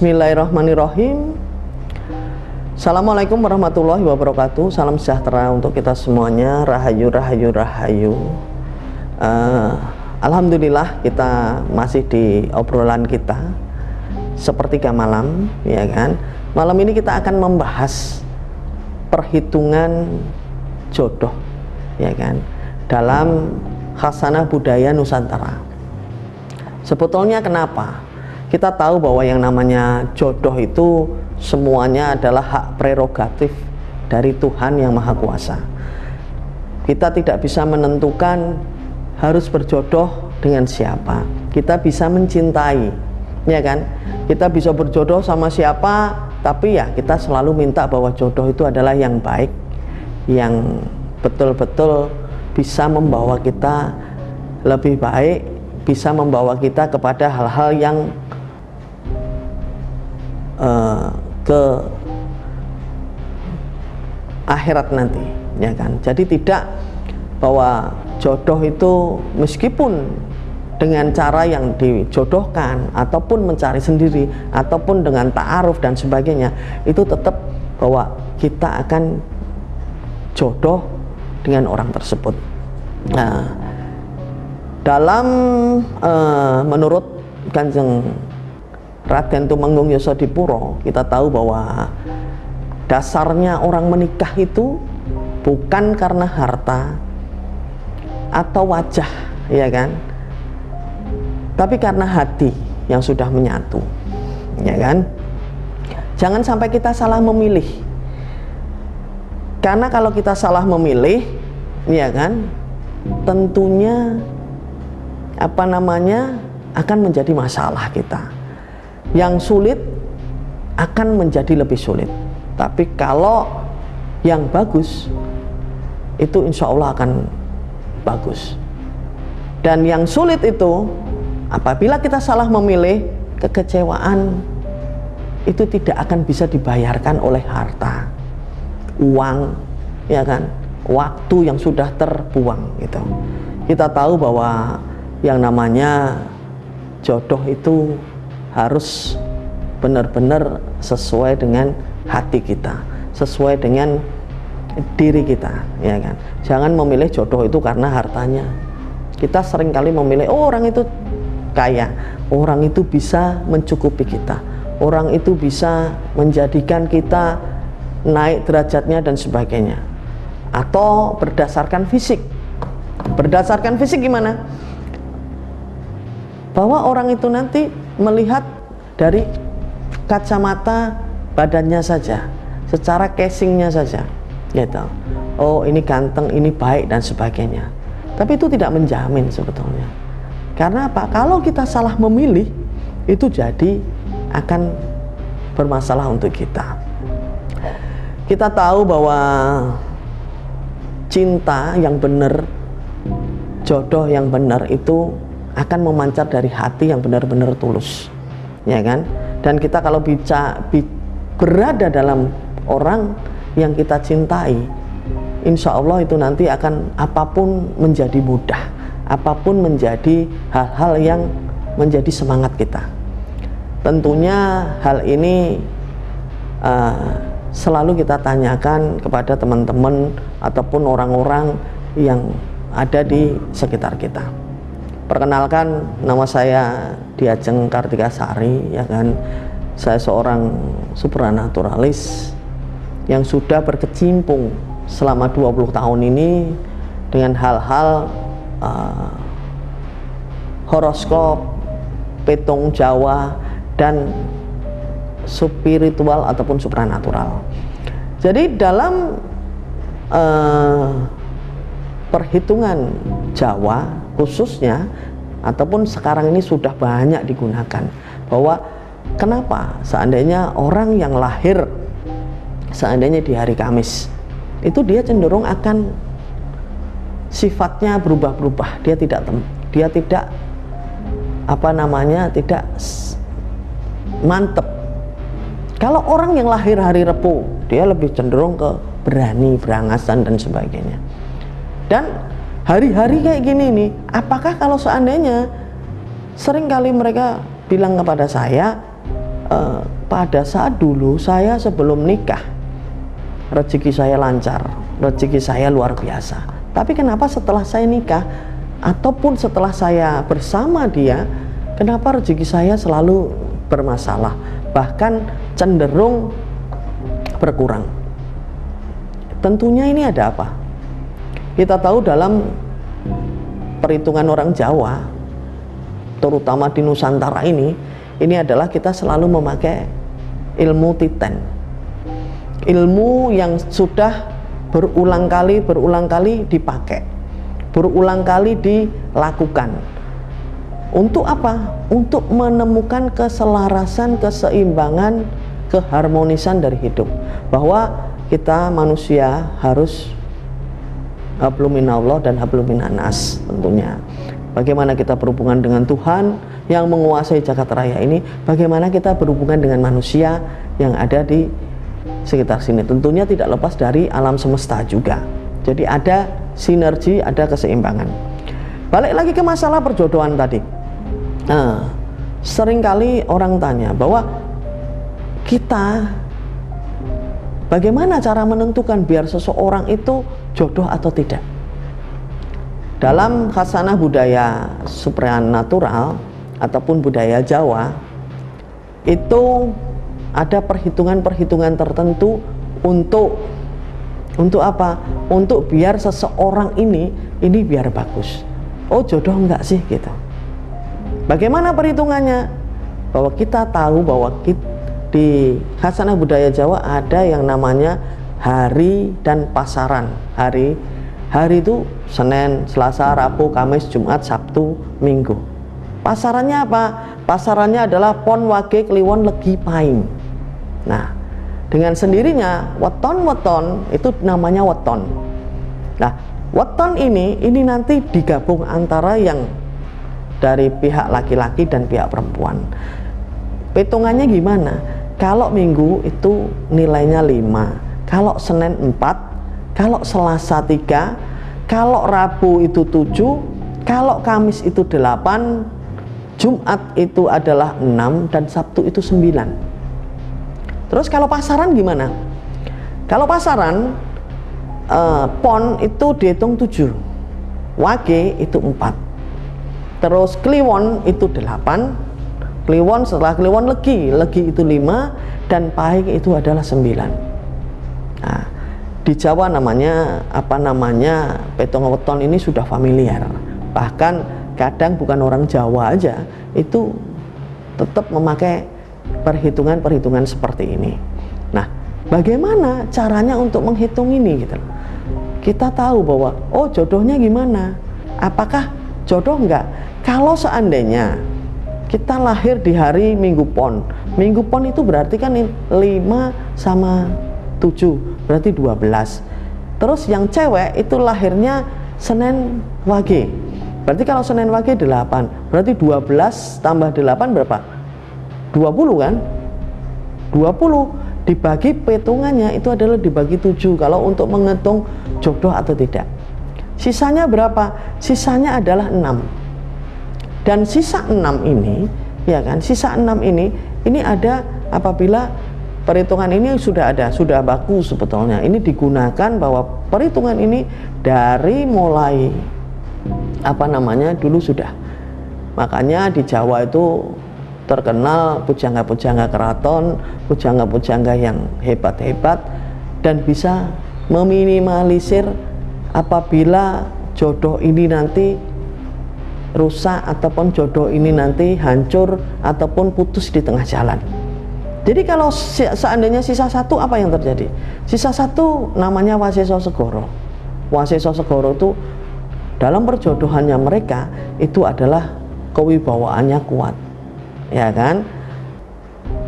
Bismillahirrahmanirrahim. Assalamualaikum warahmatullahi wabarakatuh. Salam sejahtera untuk kita semuanya. Rahayu, rahayu, rahayu. Alhamdulillah kita masih di obrolan kita sepertiga malam, ya kan. Malam ini kita akan membahas perhitungan jodoh, ya kan, dalam khasanah budaya Nusantara. Sebetulnya kenapa? Kita tahu bahwa yang namanya jodoh itu semuanya adalah hak prerogatif dari Tuhan Yang Maha Kuasa. Kita tidak bisa menentukan harus berjodoh dengan siapa. Kita bisa mencintai, ya kan? Kita bisa berjodoh sama siapa, tapi ya kita selalu minta bahwa jodoh itu adalah yang baik, yang betul-betul bisa membawa kita lebih baik, bisa membawa kita kepada hal-hal yang ke akhirat nanti, ya kan. Jadi tidak bahwa jodoh itu meskipun dengan cara yang dijodohkan ataupun mencari sendiri ataupun dengan ta'aruf dan sebagainya, itu tetap bahwa kita akan jodoh dengan orang tersebut. Nah, dalam menurut Kanjeng Raden Tumenggung Yosodipuro, kita tahu bahwa dasarnya orang menikah itu bukan karena harta atau wajah, ya kan, tapi karena hati yang sudah menyatu, ya kan. Jangan sampai kita salah memilih, karena kalau kita salah memilih, ya kan, tentunya akan menjadi masalah kita. Yang sulit akan menjadi lebih sulit. Tapi kalau yang bagus, itu insya Allah akan bagus. Dan yang sulit itu, apabila kita salah memilih, kekecewaan itu tidak akan bisa dibayarkan oleh harta, uang, ya kan, waktu yang sudah terbuang gitu. Kita tahu bahwa yang namanya jodoh itu harus benar-benar sesuai dengan hati kita, sesuai dengan diri kita, ya kan. Jangan memilih jodoh itu karena hartanya. Kita seringkali memilih, oh orang itu kaya, orang itu bisa mencukupi kita, orang itu bisa menjadikan kita naik derajatnya dan sebagainya. Atau berdasarkan fisik. Berdasarkan fisik gimana? Bahwa orang itu nanti melihat dari kacamata badannya saja, secara casingnya saja, gitu. Oh ini ganteng, ini baik dan sebagainya. Tapi itu tidak menjamin sebetulnya. Karena apa? Kalau kita salah memilih, itu jadi akan bermasalah untuk kita. Kita tahu bahwa cinta yang benar, jodoh yang benar itu akan memancar dari hati yang benar-benar tulus, ya kan. Dan kita kalau berada dalam orang yang kita cintai, insya Allah itu nanti akan apapun menjadi mudah, apapun menjadi hal-hal yang menjadi semangat kita. Tentunya hal ini selalu kita tanyakan kepada teman-teman ataupun orang-orang yang ada di sekitar kita. Perkenalkan, nama saya Diajeng Kartikasari, ya kan. Saya seorang supranaturalis yang sudah berkecimpung selama 20 tahun ini dengan hal-hal horoskop, petung Jawa, dan spiritual ataupun supranatural. Jadi dalam perhitungan Jawa khususnya, ataupun sekarang ini sudah banyak digunakan, bahwa kenapa seandainya orang yang lahir seandainya di hari Kamis, itu dia cenderung akan sifatnya berubah-berubah, dia tidak tidak mantep. Kalau orang yang lahir hari Rebu, dia lebih cenderung ke berani, berangasan dan sebagainya. Dan hari-hari kayak gini nih, apakah kalau seandainya seringkali mereka bilang kepada saya, pada saat dulu saya sebelum nikah rezeki saya lancar, rezeki saya luar biasa. Tapi kenapa setelah saya nikah ataupun setelah saya bersama dia, kenapa rezeki saya selalu bermasalah, bahkan cenderung berkurang? Tentunya ini ada apa? Kita tahu dalam perhitungan orang Jawa, terutama di Nusantara ini adalah kita selalu memakai ilmu titen, ilmu yang sudah berulang kali dipakai, berulang kali dilakukan. Untuk apa? Untuk menemukan keselarasan, keseimbangan, keharmonisan dari hidup. Bahwa kita manusia harus hablum minallah dan hablum minannas tentunya. Bagaimana kita berhubungan dengan Tuhan yang menguasai jagat raya ini, bagaimana kita berhubungan dengan manusia yang ada di sekitar sini. Tentunya tidak lepas dari alam semesta juga. Jadi ada sinergi, ada keseimbangan. Balik lagi ke masalah perjodohan tadi. Nah, seringkali orang tanya bahwa kita bagaimana cara menentukan biar seseorang itu jodoh atau tidak. Dalam khasanah budaya supranatural ataupun budaya Jawa, itu ada perhitungan-perhitungan tertentu untuk apa? Untuk biar seseorang ini biar bagus. Oh, jodoh enggak sih gitu. Bagaimana perhitungannya? Bahwa kita tahu bahwa di khasanah budaya Jawa ada yang namanya hari dan pasaran. Hari itu Senin, Selasa, Rabu, Kamis, Jumat, Sabtu, Minggu. Pasarannya apa? Pasarannya adalah pon, wage, kliwon, legi, paing. Nah, dengan sendirinya weton itu namanya weton. Nah, weton ini nanti digabung antara yang dari pihak laki-laki dan pihak perempuan. Hitungannya gimana? Kalau Minggu itu nilainya 5, kalau Senin 4, kalau Selasa 3, kalau Rabu itu 7, kalau Kamis itu 8, Jumat itu adalah 6, dan Sabtu itu 9. Terus kalau pasaran gimana? Kalau pasaran pon itu dihitung 7, wage itu 4, terus kliwon itu 8, kliwon setelah kliwon legi itu 5, dan paing itu adalah 9. Nah, di Jawa namanya petong weton ini sudah familiar. Bahkan kadang bukan orang Jawa aja itu tetap memakai perhitungan seperti ini. Nah, bagaimana caranya untuk menghitung ini gitu? Kita tahu bahwa oh, jodohnya gimana? Apakah jodoh enggak? Kalau seandainya kita lahir di hari Minggu Pon itu berarti kan 5 sama 7 berarti 12. Terus yang cewek itu lahirnya Senin Wage, berarti kalau Senin Wage 8, berarti 12 tambah 8 berapa? 20 kan? 20 dibagi, hitungannya itu adalah dibagi 7 kalau untuk menghitung jodoh atau tidak. Sisanya berapa? Sisanya adalah 6. Dan sisa 6 ini, ya kan? Sisa 6 ini ada apabila perhitungan ini sudah baku sebetulnya. Ini digunakan bahwa perhitungan ini dari mulai dulu sudah. Makanya di Jawa itu terkenal pujangga-pujangga keraton, pujangga-pujangga yang hebat-hebat dan bisa meminimalisir apabila jodoh ini nanti rusak ataupun jodoh ini nanti hancur ataupun putus di tengah jalan. Jadi kalau seandainya sisa 1, apa yang terjadi? Sisa 1 namanya Waseso Segoro. Waseso Segoro itu dalam perjodohannya mereka itu adalah kewibawaannya kuat, ya kan?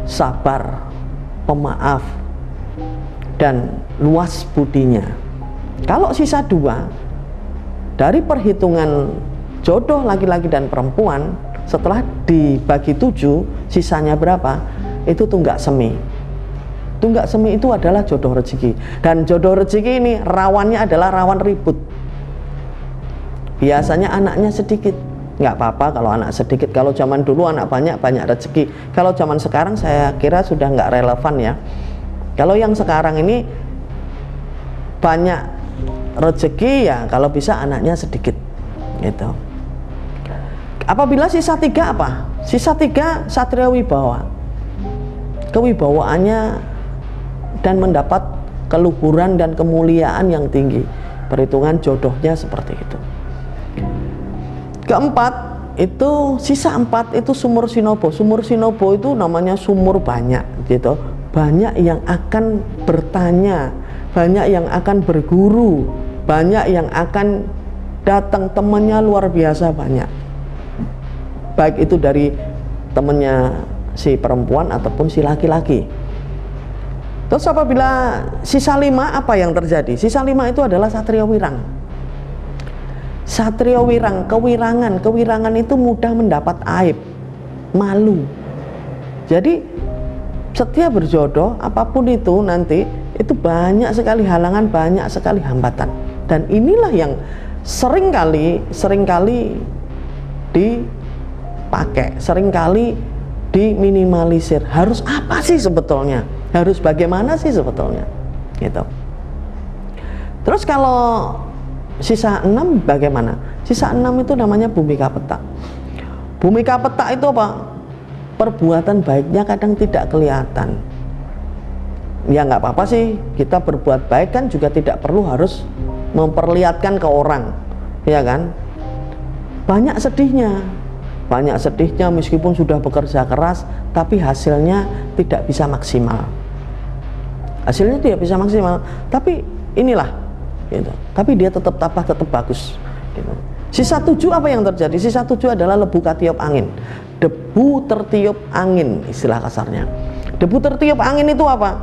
Sabar, pemaaf, dan luas budinya. Kalau sisa 2 dari perhitungan jodoh laki-laki dan perempuan setelah dibagi 7, sisanya berapa? Itu tunggak semi. Tunggak semi itu adalah jodoh rezeki. Dan jodoh rezeki ini rawannya adalah rawan ribut. Biasanya anaknya sedikit, nggak apa-apa kalau anak sedikit. Kalau zaman dulu anak banyak rezeki. Kalau zaman sekarang saya kira sudah nggak relevan ya. Kalau yang sekarang ini banyak rezeki ya kalau bisa anaknya sedikit gitu. Apabila sisa 3 apa? Sisa 3 satria wibawa, kewibawaannya dan mendapat keluhuran dan kemuliaan yang tinggi. Perhitungan jodohnya seperti itu. Keempat itu sisa 4 itu sumur sinobo. Sumur sinobo itu namanya sumur banyak gitu. Banyak yang akan bertanya, banyak yang akan berguru, banyak yang akan datang, temannya luar biasa banyak. Baik itu dari temannya si perempuan ataupun si laki-laki. Terus apabila sisa 5 apa yang terjadi? Sisa 5 itu adalah satria wirang. Satria wirang, kewirangan. Kewirangan itu mudah mendapat aib, malu. Jadi setiap berjodoh apapun itu nanti itu banyak sekali halangan, banyak sekali hambatan. Dan inilah yang seringkali dipakai, seringkali diminimalisir. Harus apa sih sebetulnya? Harus bagaimana sih sebetulnya? Gitu. Terus kalau sisa 6 bagaimana? Sisa 6 itu namanya bhumika peta. Bhumika peta itu apa? Perbuatan baiknya kadang tidak kelihatan. Ya nggak apa-apa sih, kita berbuat baik kan juga tidak perlu harus memperlihatkan ke orang, ya kan? Banyak sedihnya meskipun sudah bekerja keras, tapi hasilnya tidak bisa maksimal. Tapi inilah, gitu. Tapi dia tetap tabah, tetap bagus. Gitu. Sisa 7 apa yang terjadi? Sisa 7 adalah lebu katiup angin. Debu tertiup angin, istilah kasarnya. Debu tertiup angin itu apa?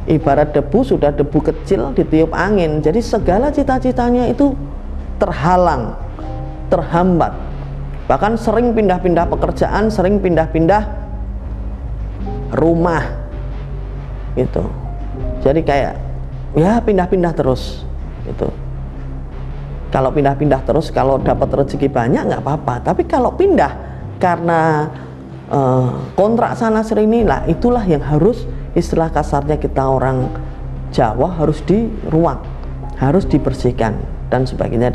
Ibarat debu, sudah debu kecil ditiup angin. Jadi segala cita-citanya itu terhalang, terhambat. Bahkan sering pindah-pindah pekerjaan, sering pindah-pindah rumah. Gitu. Jadi kayak ya pindah-pindah terus gitu. Kalau pindah-pindah terus, kalau dapat rezeki banyak nggak apa-apa. Tapi kalau pindah karena kontrak sana sini lah, itulah yang harus, istilah kasarnya kita orang Jawa, harus diruat, harus dibersihkan dan sebagainya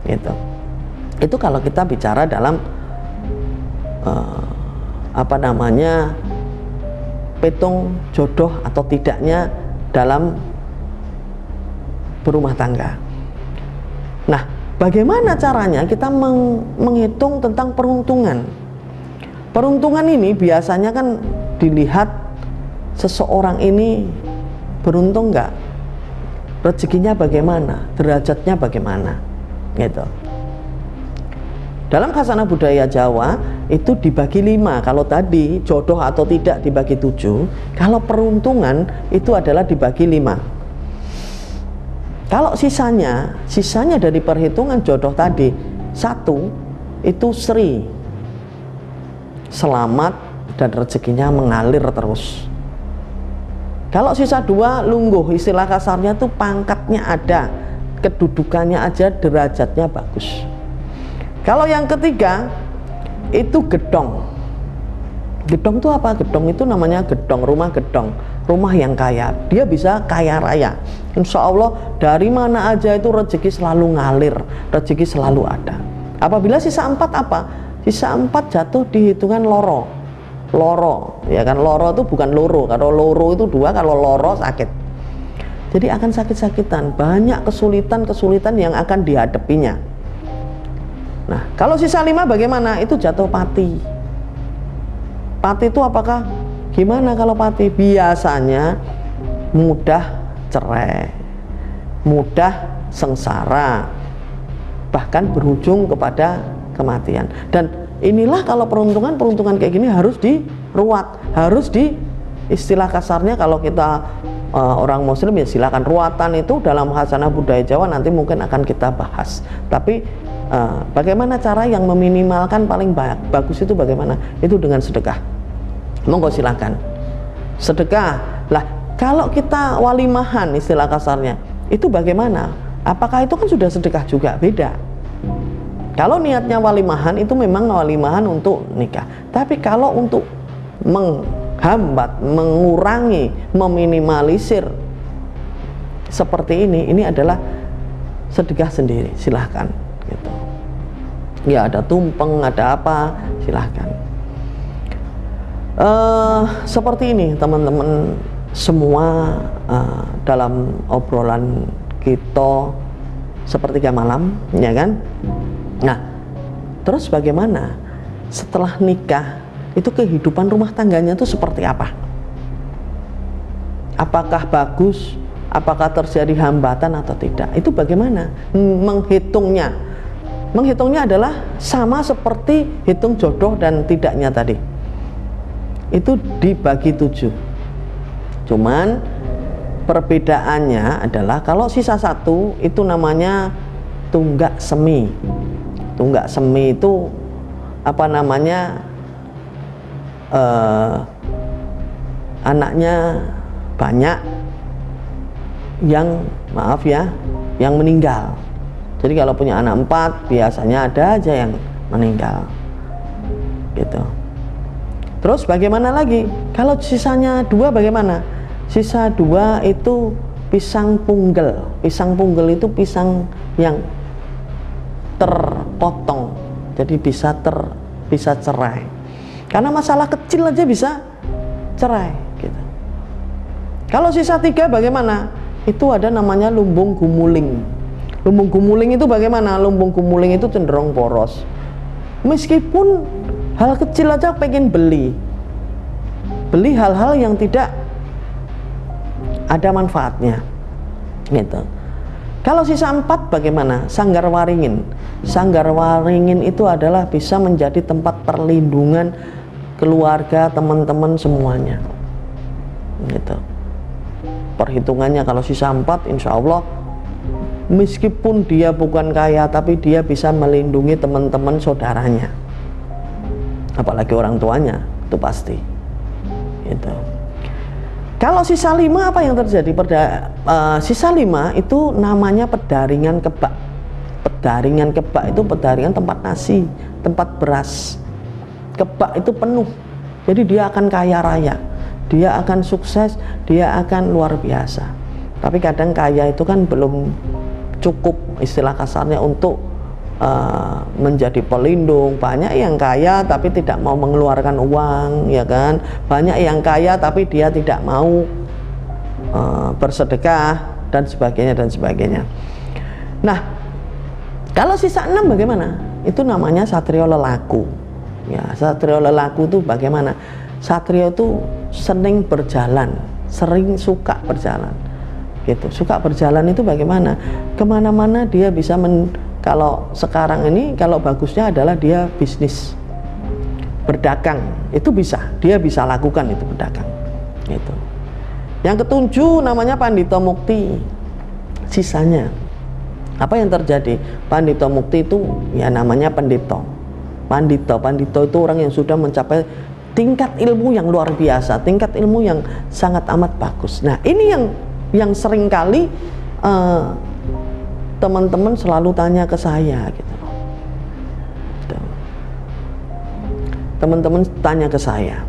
gitu. Itu kalau kita bicara dalam petung jodoh atau tidaknya dalam berumah tangga. Nah, bagaimana caranya kita menghitung tentang peruntungan? Peruntungan ini biasanya kan dilihat seseorang ini beruntung nggak, rezekinya bagaimana, derajatnya bagaimana, gitu. Dalam khazanah budaya Jawa itu dibagi 5. Kalau tadi jodoh atau tidak dibagi 7, kalau peruntungan itu adalah dibagi 5. Kalau sisanya dari perhitungan jodoh tadi, 1 itu Sri, selamat dan rezekinya mengalir terus. Kalau sisa 2 Lungguh, istilah kasarnya tuh pangkatnya ada, kedudukannya aja, derajatnya bagus. Kalau yang ketiga itu Gedong. Gedong itu apa? Gedong itu namanya gedong, rumah gedong, rumah yang kaya. Dia bisa kaya raya. Insya Allah dari mana aja itu rezeki selalu ngalir, rezeki selalu ada. Apabila sisa 4 apa? Sisa 4 jatuh di hitungan loro. Loro, ya kan? Loro itu bukan loro. Kalau loro itu 2, kalau loro sakit. Jadi akan sakit-sakitan, banyak kesulitan yang akan dihadapinya. Nah, kalau sisa 5 bagaimana? Itu jatuh pati. Pati itu apakah? Gimana kalau pati? Biasanya mudah cerai, mudah sengsara, bahkan berujung kepada kematian. Dan inilah kalau peruntungan kayak gini harus diruat, harus istilah kasarnya kalau kita orang muslim ya silakan ruatan. Itu dalam khazanah budaya Jawa nanti mungkin akan kita bahas. Tapi bagaimana cara yang meminimalkan paling bagus itu bagaimana? Itu dengan sedekah. Monggo silakan. Sedekah. Lah, kalau kita walimahan istilah kasarnya, itu bagaimana? Apakah itu kan sudah sedekah juga? Beda. Kalau niatnya walimahan itu memang walimahan untuk nikah. Tapi kalau untuk menghambat, mengurangi, meminimalisir seperti ini adalah sedekah sendiri, silahkan gitu. Ya ada tumpeng, ada apa, silahkan. Seperti ini teman-teman semua, dalam obrolan kita sepertiga malam, ya kan? Nah, terus bagaimana setelah nikah itu kehidupan rumah tangganya itu seperti apa? Apakah bagus? Apakah terjadi hambatan atau tidak? Itu bagaimana menghitungnya? Menghitungnya adalah sama seperti hitung jodoh dan tidaknya tadi. Itu dibagi 7. Cuman perbedaannya adalah kalau sisa 1 itu namanya tunggak semi. Tunggak semi itu apa namanya, anaknya banyak, yang maaf ya, yang meninggal. Jadi kalau punya anak 4 biasanya ada aja yang meninggal gitu. Terus bagaimana lagi kalau sisanya 2, bagaimana? Sisa 2 itu pisang punggel. Pisang punggel itu pisang yang terpotong, jadi bisa cerai. Karena masalah kecil aja bisa cerai gitu. Kalau sisa 3 bagaimana? Itu ada namanya lumbung gumuling. Lumbung gumuling itu bagaimana? Lumbung gumuling itu cenderung boros. Meskipun hal kecil aja pengen beli hal-hal yang tidak ada manfaatnya gitu. Kalau sisa 4 bagaimana? Sanggar waringin. Sanggar waringin itu adalah bisa menjadi tempat perlindungan keluarga, teman-teman semuanya gitu. Perhitungannya kalau sisa 4 insya Allah meskipun dia bukan kaya tapi dia bisa melindungi teman-teman saudaranya, apalagi orang tuanya, itu pasti gitu. Kalau sisa 5 apa yang terjadi? Sisa 5 itu namanya pedaringan kebak. Pedaringan kebak itu pedaringan tempat nasi, tempat beras. Kebak itu penuh, jadi dia akan kaya raya, dia akan sukses, dia akan luar biasa. Tapi kadang kaya itu kan belum cukup, istilah kasarnya, untuk menjadi pelindung. Banyak yang kaya tapi tidak mau mengeluarkan uang, ya kan? Banyak yang kaya tapi dia tidak mau bersedekah dan sebagainya dan sebagainya. Nah, kalau sisa 6 bagaimana? Itu namanya satrio lelaku. Ya, satrio lelaku itu bagaimana? Satrio itu sering berjalan, sering suka berjalan gitu. Suka berjalan itu bagaimana? Kemana-mana dia bisa kalau sekarang ini kalau bagusnya adalah dia bisnis, berdagang, itu dia bisa lakukan itu, berdagang gitu. Yang ketujuh namanya pandita mukti. Sisanya apa yang terjadi? Pandita mukti itu ya namanya pendeta. Pandita itu orang yang sudah mencapai tingkat ilmu yang luar biasa, tingkat ilmu yang sangat amat bagus. Nah, ini yang sering kali teman-teman selalu tanya ke saya gitu. Teman-teman tanya ke saya,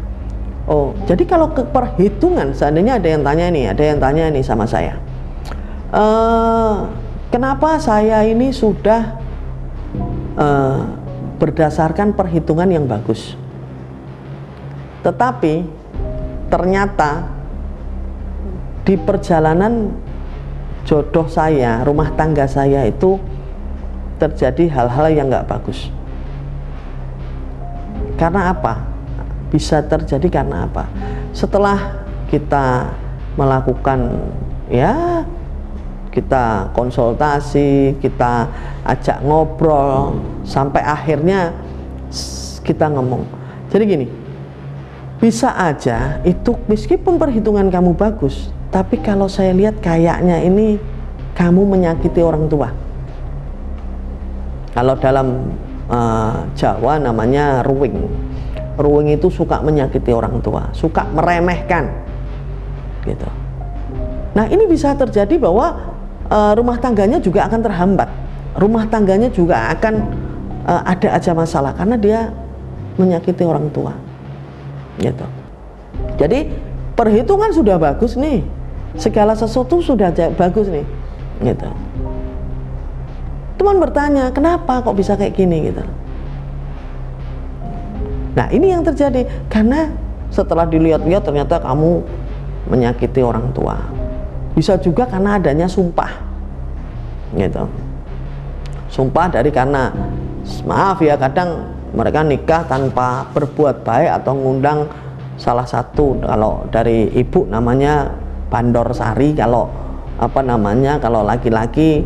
oh jadi kalau ke perhitungan, seandainya ada yang tanya nih sama saya, kenapa saya ini sudah berdasarkan perhitungan yang bagus, tetapi ternyata di perjalanan jodoh saya, rumah tangga saya itu terjadi hal-hal yang nggak bagus. Karena apa? Bisa terjadi karena apa? Setelah kita melakukan, ya kita konsultasi, kita ajak ngobrol, sampai akhirnya kita ngomong. Jadi gini, bisa aja itu meskipun perhitungan kamu bagus, tapi kalau saya lihat kayaknya ini kamu menyakiti orang tua. Kalau dalam Jawa namanya ruwing. Ruwing itu suka menyakiti orang tua, suka meremehkan gitu. Nah, ini bisa terjadi bahwa rumah tangganya juga akan terhambat. Rumah tangganya juga akan ada aja masalah karena dia menyakiti orang tua, gitu. Jadi perhitungan sudah bagus nih, segala sesuatu sudah bagus nih, gitu. Teman bertanya, kenapa kok bisa kayak gini, gitu. Nah, ini yang terjadi karena setelah dilihat-lihat ternyata kamu menyakiti orang tua. Bisa juga karena adanya sumpah, gitu. Sumpah dari karena maaf ya, kadang mereka nikah tanpa berbuat baik atau ngundang salah satu, kalau dari ibu namanya bandor sari, kalau apa namanya, kalau laki-laki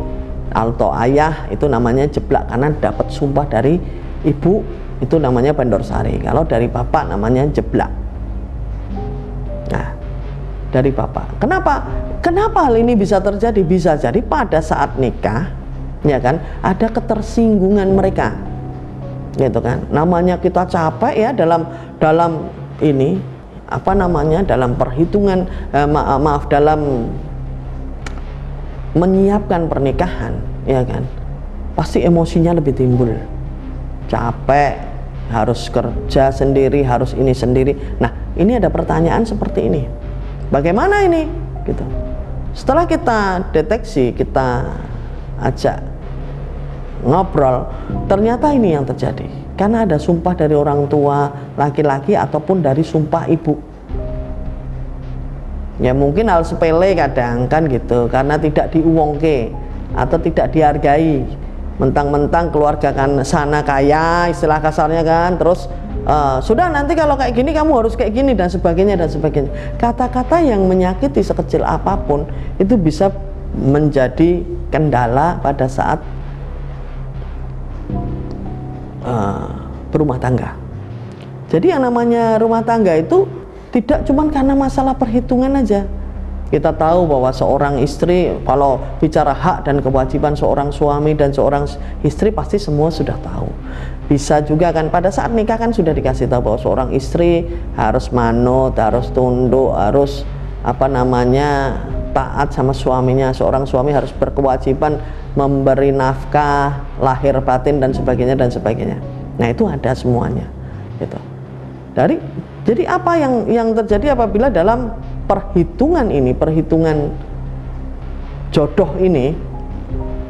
atau ayah itu namanya jeblak karena dapat sumpah dari ibu, itu namanya bandor sari. Kalau dari bapak namanya jeblak. Nah, dari bapak. Kenapa hal ini bisa terjadi? Bisa jadi pada saat nikah, ya kan, ada ketersinggungan mereka, gitu kan. Namanya kita capek ya dalam ini apa namanya, dalam perhitungan dalam menyiapkan pernikahan, ya kan, pasti emosinya lebih timbul. Capek, harus kerja sendiri, harus ini sendiri. Nah, ini ada pertanyaan seperti ini, bagaimana ini, gitu. Setelah kita deteksi, kita ajak ngobrol, ternyata ini yang terjadi karena ada sumpah dari orang tua laki-laki ataupun dari sumpah ibu. Ya mungkin hal sepele kadang kan gitu, karena tidak diuwongke atau tidak dihargai, mentang-mentang keluarga kan sana kaya, istilah kasarnya kan, terus sudah nanti kalau kayak gini kamu harus kayak gini dan sebagainya dan sebagainya. Kata-kata yang menyakiti sekecil apapun itu bisa menjadi kendala pada saat berumah tangga. Jadi yang namanya rumah tangga itu tidak cuma karena masalah perhitungan aja. Kita tahu bahwa seorang istri, kalau bicara hak dan kewajiban seorang suami dan seorang istri pasti semua sudah tahu. Bisa juga kan pada saat nikah kan sudah dikasih tahu bahwa seorang istri harus manut, harus tunduk, harus apa namanya, taat sama suaminya. Seorang suami harus berkewajiban memberi nafkah lahir batin dan sebagainya dan sebagainya. Nah, itu ada semuanya, gitu. Jadi apa yang terjadi apabila dalam perhitungan ini, perhitungan jodoh ini,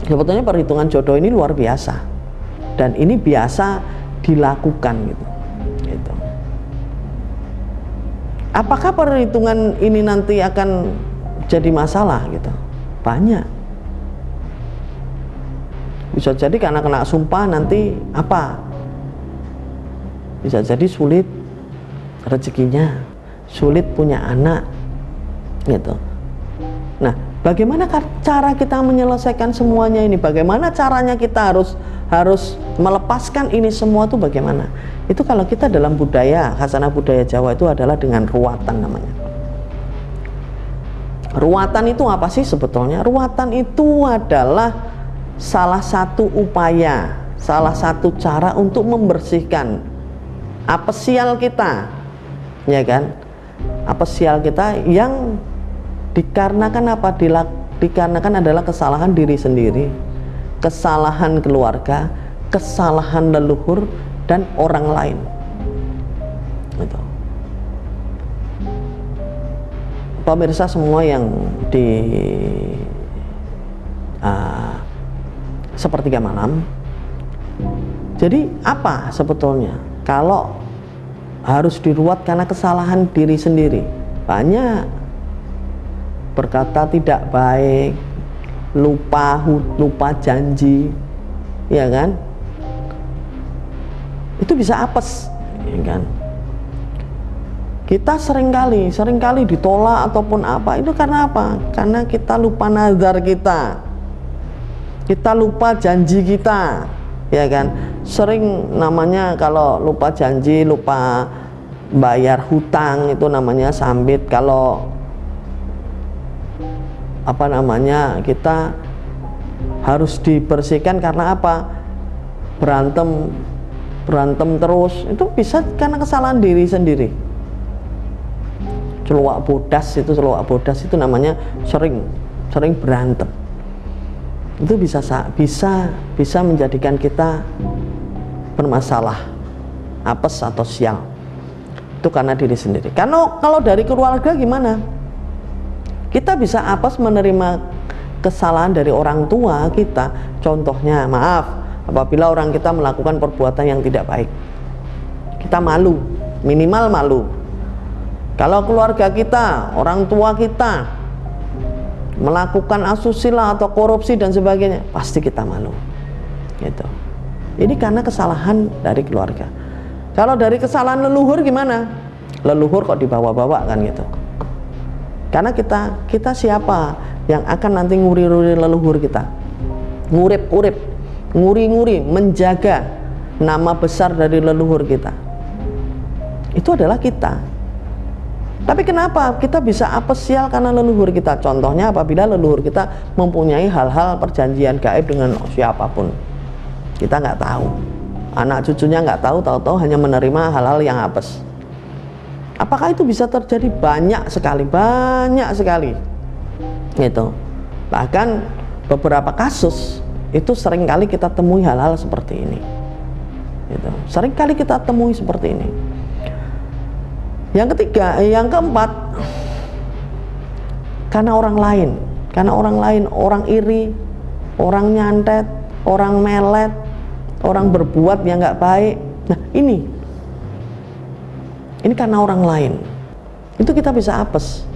sebetulnya perhitungan jodoh ini luar biasa dan ini biasa dilakukan, gitu. Apakah perhitungan ini nanti akan jadi masalah, gitu? Banyak. Bisa jadi karena kena sumpah nanti apa? Bisa jadi sulit rezekinya, sulit punya anak, gitu. Nah, bagaimana cara kita menyelesaikan semuanya ini? Bagaimana caranya kita harus melepaskan ini semua tuh bagaimana? Itu kalau kita dalam budaya, khasanah budaya Jawa itu adalah dengan ruwatan namanya. Ruwatan itu apa sih sebetulnya? Ruwatan itu adalah salah satu upaya, salah satu cara untuk membersihkan apesial kita, ya kan? Apesial kita yang dikarenakan apa? Dikarenakan adalah kesalahan diri sendiri, kesalahan keluarga, kesalahan leluhur dan orang lain, gitu. Pemirsa semua yang di Sepertiga Malam. Jadi apa sebetulnya kalau harus diruat karena kesalahan diri sendiri? Banyak. Berkata tidak baik, lupa janji, ya kan? Itu bisa apes, ya kan? Kita seringkali ditolak ataupun apa, itu karena apa? Karena kita lupa nazar kita lupa janji kita, ya kan? Sering namanya kalau lupa janji, lupa bayar hutang, itu namanya sambit. Kalau apa namanya, kita harus dibersihkan karena apa? Berantem terus, itu bisa karena kesalahan diri sendiri. Celuak bodas itu namanya sering berantem. Itu bisa menjadikan kita bermasalah, apes atau sial, itu karena diri sendiri. Karena kalau dari keluarga gimana? Kita bisa apes menerima kesalahan dari orang tua kita. Contohnya, maaf, apabila orang kita melakukan perbuatan yang tidak baik, kita malu, minimal malu. Kalau keluarga kita, orang tua kita melakukan asusila atau korupsi dan sebagainya, pasti kita malu gitu. Ini karena kesalahan dari keluarga. Kalau dari kesalahan leluhur gimana? Leluhur kok dibawa-bawa kan gitu. Karena kita siapa yang akan nanti nguri-nguri leluhur kita, ngurip-urip, nguri-nguri, menjaga nama besar dari leluhur kita, itu adalah kita. Tapi kenapa kita bisa apes sial? Karena leluhur kita. Contohnya apabila leluhur kita mempunyai hal-hal perjanjian gaib dengan siapapun, kita nggak tahu, anak cucunya nggak tahu, tahu-tahu hanya menerima hal-hal yang apes. Apakah itu bisa terjadi? Banyak sekali gitu. Bahkan beberapa kasus itu seringkali kita temui hal-hal seperti ini gitu. Seringkali kita temui seperti ini. Yang ketiga, yang keempat, karena orang lain, orang iri, orang nyantet, orang melet, orang berbuat yang nggak baik. Nah ini karena orang lain, itu kita bisa apes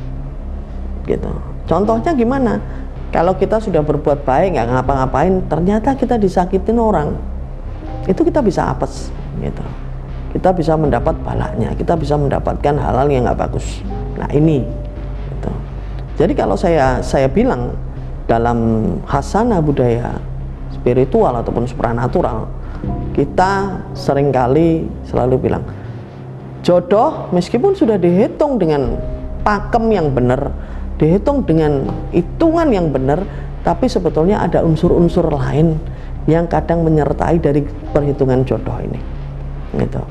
gitu. Contohnya gimana? Kalau kita sudah berbuat baik, nggak ngapa-ngapain, ternyata kita disakitin orang, itu kita bisa apes gitu. Kita bisa mendapat balaknya, kita bisa mendapatkan hal-hal yang nggak bagus. Nah ini gitu. Jadi kalau saya bilang dalam khasanah budaya spiritual ataupun supranatural, kita seringkali selalu bilang jodoh meskipun sudah dihitung dengan pakem yang benar, dihitung dengan hitungan yang benar, tapi sebetulnya ada unsur-unsur lain yang kadang menyertai dari perhitungan jodoh ini gitu.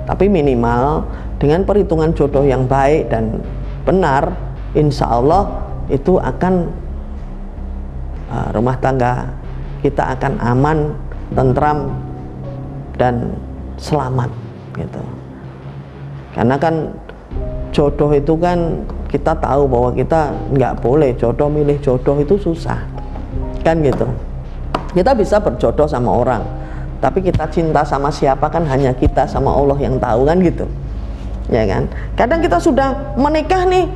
Tapi minimal dengan perhitungan jodoh yang baik dan benar, insya Allah itu akan rumah tangga kita akan aman, tentram dan selamat gitu. Karena kan jodoh itu kan kita tahu bahwa kita nggak boleh jodoh, milih jodoh itu susah kan gitu. Kita bisa berjodoh sama orang, tapi kita cinta sama siapa kan hanya kita sama Allah yang tahu kan gitu, ya kan. Kadang kita sudah menikah nih,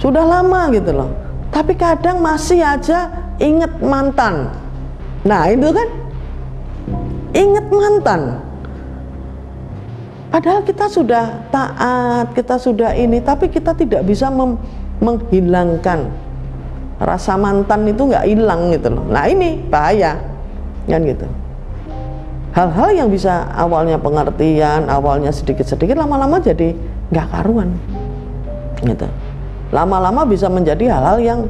sudah lama gitu loh, tapi kadang masih aja inget mantan. Nah itu kan, inget mantan. Padahal kita sudah taat, kita sudah ini, tapi kita tidak bisa menghilangkan rasa mantan itu, nggak hilang gitu loh. Nah ini bahaya kan gitu. Hal-hal yang bisa awalnya pengertian, awalnya sedikit-sedikit, lama-lama jadi nggak karuan gitu. Lama-lama bisa menjadi hal-hal yang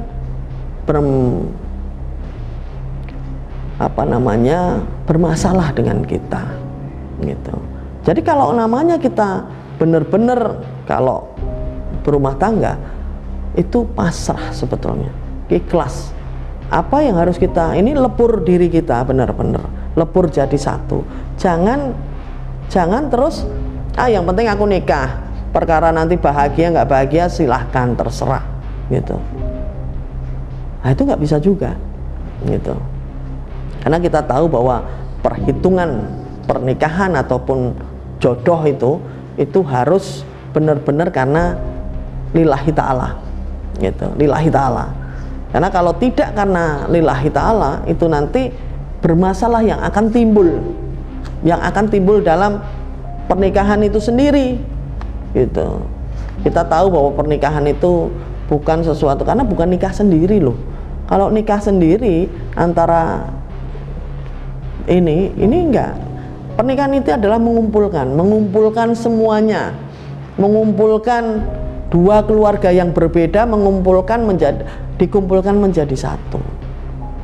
bermasalah dengan kita gitu. Jadi kalau namanya kita benar-benar kalau berumah tangga itu pasrah sebetulnya, ikhlas. Apa yang harus kita ini, lebur diri kita benar-benar, lebur jadi satu. Jangan terus yang penting aku nikah, perkara nanti bahagia nggak bahagia silahkan terserah gitu. Nah itu nggak bisa juga gitu. Karena kita tahu bahwa perhitungan pernikahan ataupun jodoh itu harus benar-benar karena lillahi ta'ala gitu, lillahi ta'ala. Karena kalau tidak karena lillahi ta'ala, itu nanti bermasalah yang akan timbul dalam pernikahan itu sendiri gitu. Kita tahu bahwa pernikahan itu bukan sesuatu, karena bukan nikah sendiri loh. Kalau nikah sendiri antara ini enggak. Pernikahan itu adalah mengumpulkan semuanya, mengumpulkan dua keluarga yang berbeda, dikumpulkan menjadi satu.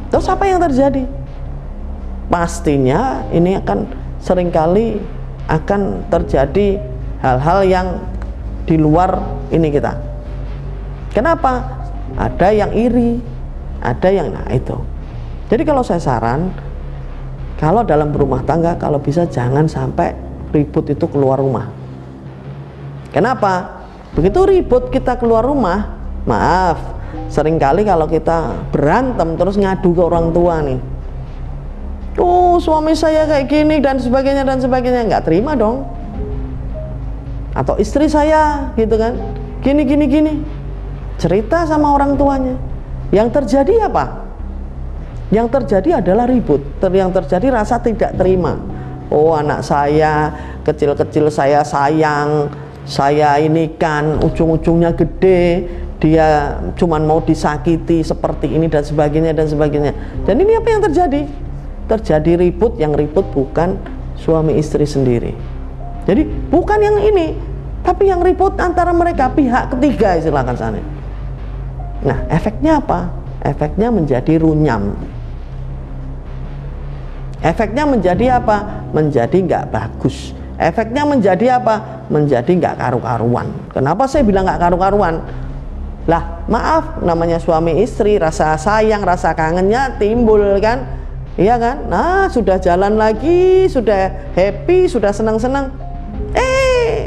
Terus apa yang terjadi? Pastinya ini akan seringkali akan terjadi hal-hal yang di luar ini kita. Kenapa? Ada yang iri, ada yang itu. Jadi kalau saya saran, Kalau dalam berumah tangga, kalau bisa jangan sampai ribut itu keluar rumah. Kenapa? Begitu ribut kita keluar rumah, maaf, seringkali kalau kita berantem terus ngadu ke orang tua nih, oh suami saya kayak gini dan sebagainya, nggak terima dong. Atau istri saya gitu kan, gini, cerita sama orang tuanya. Yang terjadi apa? Yang terjadi adalah ribut, yang terjadi rasa tidak terima. Oh anak saya kecil-kecil saya sayang, saya ini kan ujung-ujungnya gede, dia cuman mau disakiti seperti ini dan sebagainya. Dan ini apa yang terjadi? Terjadi ribut, yang ribut bukan suami istri sendiri. Jadi bukan yang ini, tapi yang ribut antara mereka, pihak ketiga istilahkan sana. Nah efeknya apa? Efeknya menjadi runyam. Efeknya menjadi apa? Menjadi nggak bagus. Efeknya menjadi apa? Menjadi nggak karu-karuan. Kenapa saya bilang nggak karu-karuan? Lah maaf, namanya suami istri, rasa sayang, rasa kangennya timbul kan? Iya kan? Nah sudah jalan lagi, sudah happy, sudah senang-senang,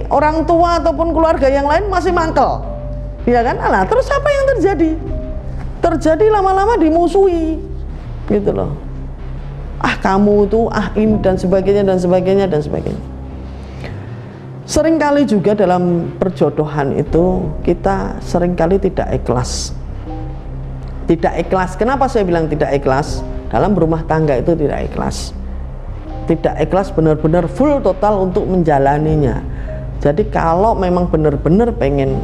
orang tua ataupun keluarga yang lain masih mangkel. Iya kan? Nah terus apa yang terjadi? Terjadi lama-lama dimusuhi gitu loh. Ah kamu tuh, ah ini dan sebagainya. Seringkali juga dalam perjodohan itu kita seringkali tidak ikhlas. Tidak ikhlas. Kenapa saya bilang tidak ikhlas? Dalam berumah tangga itu tidak ikhlas. Tidak ikhlas benar-benar full total untuk menjalaninya. Jadi kalau memang benar-benar pengen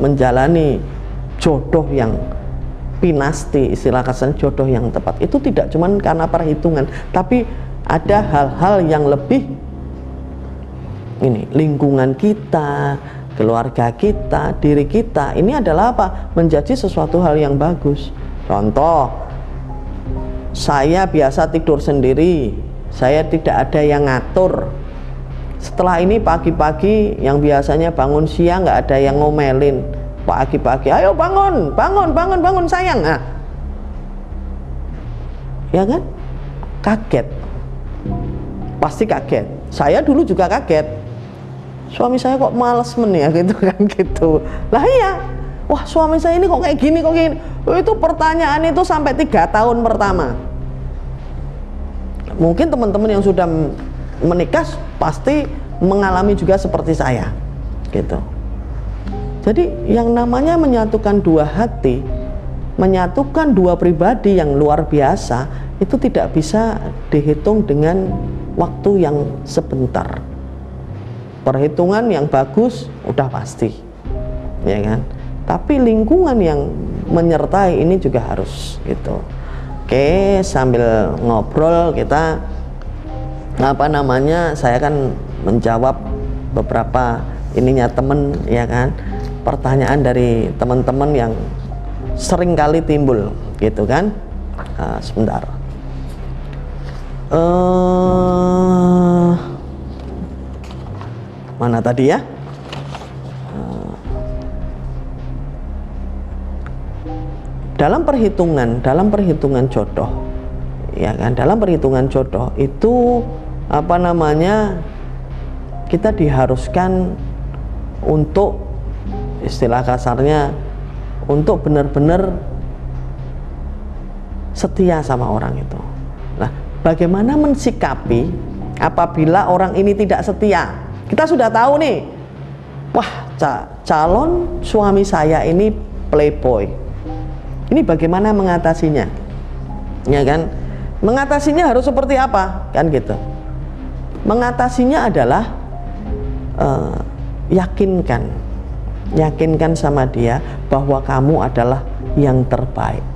menjalani jodoh yang pinasti, istilah kasar jodoh yang tepat, itu tidak cuma karena perhitungan, tapi ada hal-hal yang lebih ini, lingkungan kita, keluarga kita, diri kita, ini adalah apa? Menjadi sesuatu hal yang bagus. Contoh, saya biasa tidur sendiri, saya tidak ada yang ngatur. Setelah ini pagi-pagi yang biasanya bangun siang nggak ada yang ngomelin, pagi-pagi ayo bangun sayang. Nah, ya kan? Kaget, pasti kaget. Saya dulu juga kaget, suami saya kok males ya gitu kan gitu. Lah iya, wah suami saya ini kok kayak gini. Itu pertanyaan itu sampai 3 tahun pertama. Mungkin teman-teman yang sudah menikah pasti mengalami juga seperti saya gitu. Jadi yang namanya menyatukan dua hati, menyatukan dua pribadi yang luar biasa, itu tidak bisa dihitung dengan waktu yang sebentar. Perhitungan yang bagus udah pasti, ya kan? Tapi lingkungan yang menyertai ini juga harus gitu. Oke, sambil ngobrol kita saya kan menjawab beberapa ininya temen, ya kan? Pertanyaan dari teman-teman yang sering kali timbul gitu kan. Sebentar, mana tadi ya? Dalam perhitungan jodoh, ya kan, dalam perhitungan jodoh itu kita diharuskan untuk, istilah kasarnya, untuk benar-benar setia sama orang itu. Nah, bagaimana mensikapi apabila orang ini tidak setia? Kita sudah tahu nih, wah calon suami saya ini playboy. Ini bagaimana mengatasinya? Ya kan? Mengatasinya harus seperti apa? Kan gitu. Mengatasinya adalah yakinkan sama dia bahwa kamu adalah yang terbaik.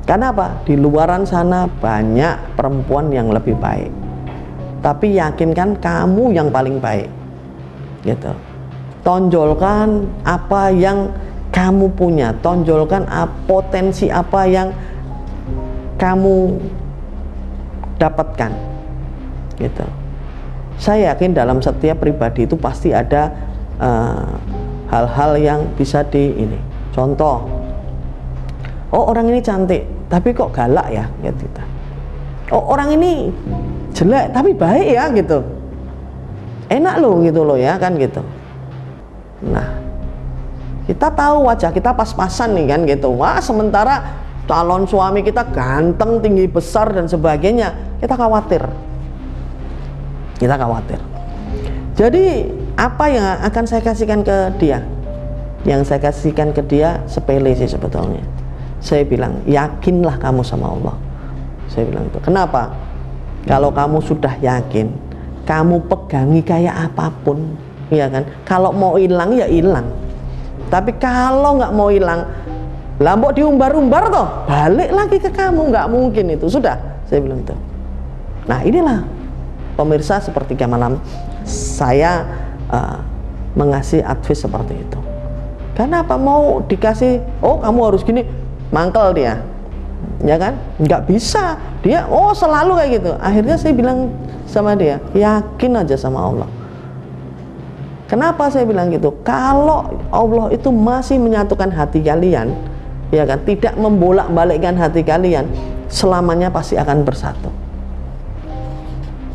Karena apa? Di luaran sana banyak perempuan yang lebih baik, tapi yakinkan kamu yang paling baik gitu. Tonjolkan apa yang kamu punya, tonjolkan potensi apa yang kamu dapatkan gitu. Saya yakin dalam setiap pribadi itu pasti ada hal-hal yang bisa ini. Contoh, oh orang ini cantik tapi kok galak ya gitu. oh orang ini jelek tapi baik ya gitu, enak loh gitu loh ya kan gitu. Nah kita tahu wajah kita pas-pasan nih kan gitu, wah sementara calon suami kita ganteng, tinggi besar dan sebagainya, kita khawatir. Jadi apa yang akan saya kasihkan ke dia? Yang saya kasihkan ke dia sepele sih sebetulnya. Saya bilang, yakinlah kamu sama Allah. Saya bilang itu. Kenapa? Kalau kamu sudah yakin, kamu pegangi kayak apapun, ya kan? Kalau mau hilang ya hilang. Tapi kalau nggak mau hilang, lambok diumbar-umbar toh, balik lagi ke kamu, nggak mungkin itu. Sudah, saya bilang itu. Nah inilah pemirsa, sepertiga malam saya mengasih advice seperti itu. Karena apa, mau dikasih, oh kamu harus gini, mangkel dia, ya kan? Nggak bisa, dia oh selalu kayak gitu. Akhirnya saya bilang sama dia, yakin aja sama Allah. Kenapa saya bilang gitu? Kalau Allah itu masih menyatukan hati kalian, ya kan, tidak membolak-balikkan hati kalian, selamanya pasti akan bersatu.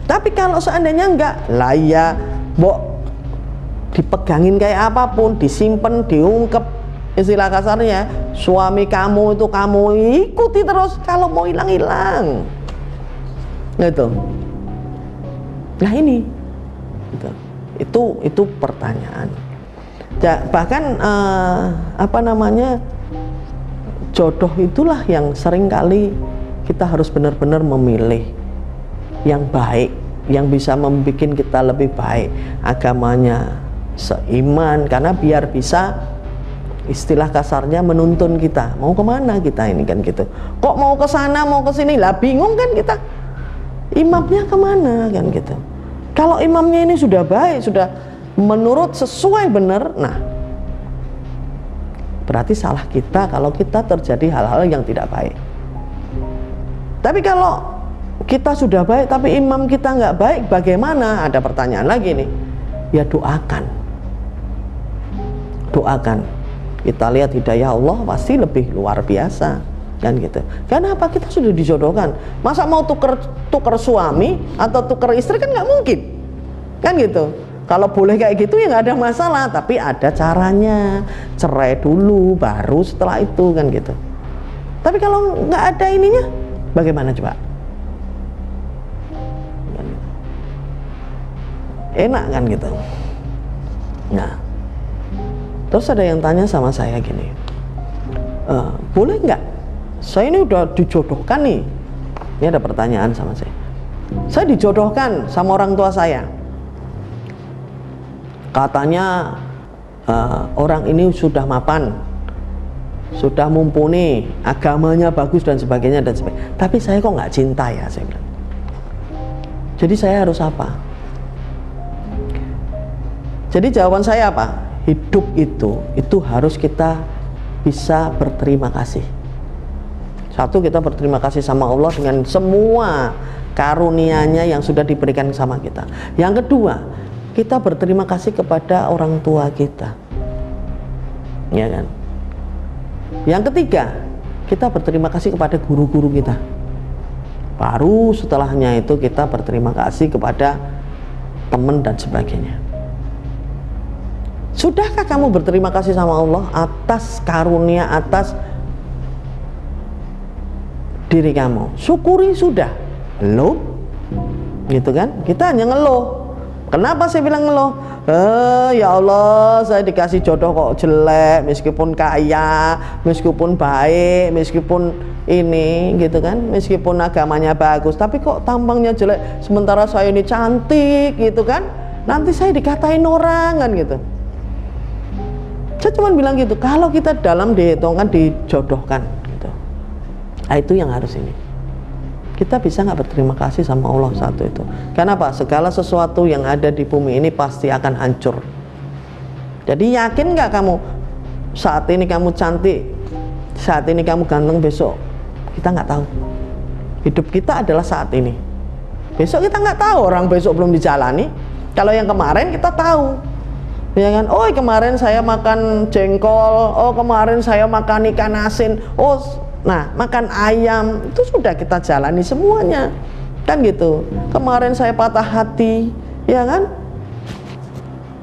Tapi kalau seandainya enggak, lah ya, dipegangin kayak apapun, disimpan, diungkep, istilah kasarnya, suami kamu itu kamu ikuti terus, kalau mau hilang-hilang. Gitu. Nah ini, gitu. Itu pertanyaan. Bahkan apa namanya, jodoh itulah yang seringkali kita harus benar-benar memilih yang baik, yang bisa membuat kita lebih baik, agamanya seiman, karena biar bisa, istilah kasarnya, menuntun kita mau kemana kita ini kan gitu. Kok mau ke sana mau ke sini, lah bingung kan kita, imamnya kemana kan gitu. Kalau imamnya ini sudah baik, sudah menurut sesuai benar, nah berarti salah kita kalau kita terjadi hal-hal yang tidak baik. Tapi kalau kita sudah baik tapi imam kita nggak baik, bagaimana? Ada pertanyaan lagi nih. Ya doakan. Kita lihat hidayah Allah pasti lebih luar biasa kan gitu. Karena apa? Kita sudah dijodohkan. Masa mau tuker suami atau tuker istri kan nggak mungkin kan gitu. Kalau boleh kayak gitu ya nggak ada masalah, tapi ada caranya. Cerai dulu baru setelah itu kan gitu. Tapi kalau nggak ada ininya, bagaimana coba? Enak kan gitu. Nah, terus ada yang tanya sama saya gini, boleh nggak, saya ini udah dijodohkan nih. Ini ada pertanyaan sama saya dijodohkan sama orang tua saya, katanya orang ini sudah mapan, sudah mumpuni, agamanya bagus dan sebagainya dan sebagainya, tapi saya kok nggak cinta ya, saya bilang. Jadi saya harus apa? Jadi jawaban saya apa? Hidup itu harus kita bisa berterima kasih. Satu, kita berterima kasih sama Allah dengan semua karunia-Nya yang sudah diberikan sama kita. Yang kedua, kita berterima kasih kepada orang tua kita, ya kan? Yang ketiga, kita berterima kasih kepada guru-guru kita. Baru setelahnya itu kita berterima kasih kepada teman dan sebagainya. Sudahkah kamu berterima kasih sama Allah atas karunia, atas diri kamu? Syukuri sudah. Belum? Gitu kan? Kita hanya ngeluh. Kenapa saya bilang ngeluh? Ya Allah, saya dikasih jodoh kok jelek, meskipun kaya, meskipun baik, meskipun ini gitu kan, meskipun agamanya bagus, tapi kok tampangnya jelek, sementara saya ini cantik gitu kan. Nanti saya dikatain orang kan gitu. Saya cuma bilang gitu, kalau kita dalam dihitungan dijodohkan gitu. Nah, itu yang harus ini. Kita bisa nggak berterima kasih sama Allah satu itu. Karena apa? Segala sesuatu yang ada di bumi ini pasti akan hancur. Jadi yakin nggak kamu saat ini kamu cantik, saat ini kamu ganteng, besok kita nggak tahu. Hidup kita adalah saat ini. Besok kita nggak tahu, orang besok belum dijalani. Kalau yang kemarin kita tahu. Ya kan, oh kemarin saya makan jengkol, oh kemarin saya makan ikan asin, oh Nah, makan ayam itu sudah kita jalani semuanya, kan gitu. Kemarin saya patah hati, ya kan,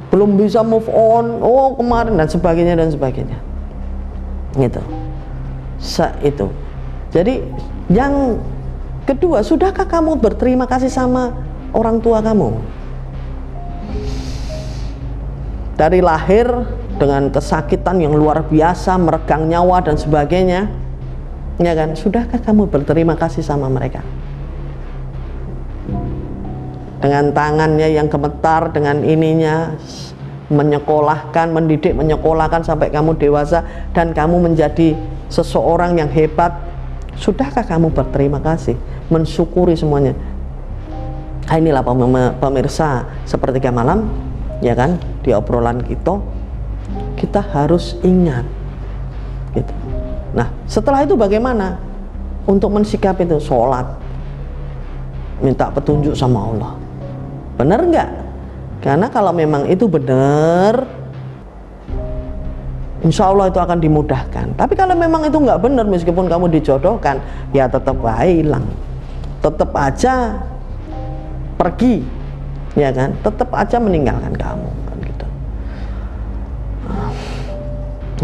belum bisa move on, oh kemarin, dan sebagainya gitu. Itu. Jadi yang kedua, sudahkah kamu berterima kasih sama orang tua kamu? Dari lahir dengan kesakitan yang luar biasa, meregang nyawa dan sebagainya, ya kan? Sudahkah kamu berterima kasih sama mereka? Dengan tangannya yang gemetar, dengan ininya menyekolahkan, mendidik, menyekolahkan sampai kamu dewasa dan kamu menjadi seseorang yang hebat. Sudahkah kamu berterima kasih, mensyukuri semuanya? Nah, inilah pemirsa Sepertiga Malam, ya kan, di obrolan kita harus ingat gitu. Nah, setelah itu bagaimana untuk mensikapi itu? Sholat, minta petunjuk sama Allah, benar nggak? Karena kalau memang itu benar, insya Allah itu akan dimudahkan. Tapi kalau memang itu nggak benar, meskipun kamu dijodohkan, ya tetap hilang, tetap aja pergi, ya kan, tetap aja meninggalkan kamu, kan gitu.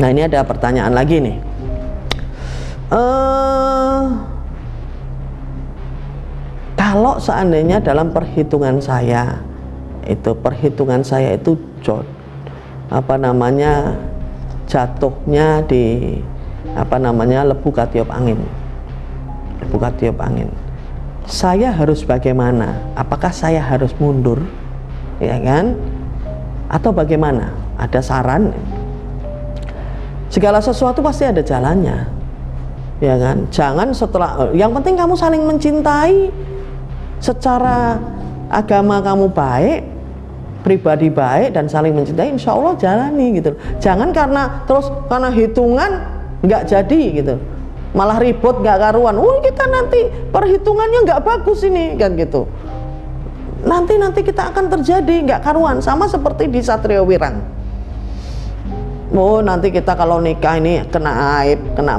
Nah, ini ada pertanyaan lagi nih. Kalau seandainya dalam perhitungan saya itu jatuhnya di Lebu Katiup Angin. Saya harus bagaimana? Apakah saya harus mundur, ya kan? Atau bagaimana? Ada saran? Segala sesuatu pasti ada jalannya, ya kan? Jangan yang penting kamu saling mencintai, secara agama kamu baik, pribadi baik, dan saling mencintai, insya Allah jalani gitu. Jangan karena hitungan nggak jadi gitu, malah ribut nggak karuan. Kita nanti perhitungannya nggak bagus ini, kan gitu. Nanti kita akan terjadi nggak karuan, sama seperti di Satrio Wirang. Nanti kita kalau nikah ini kena aib, kena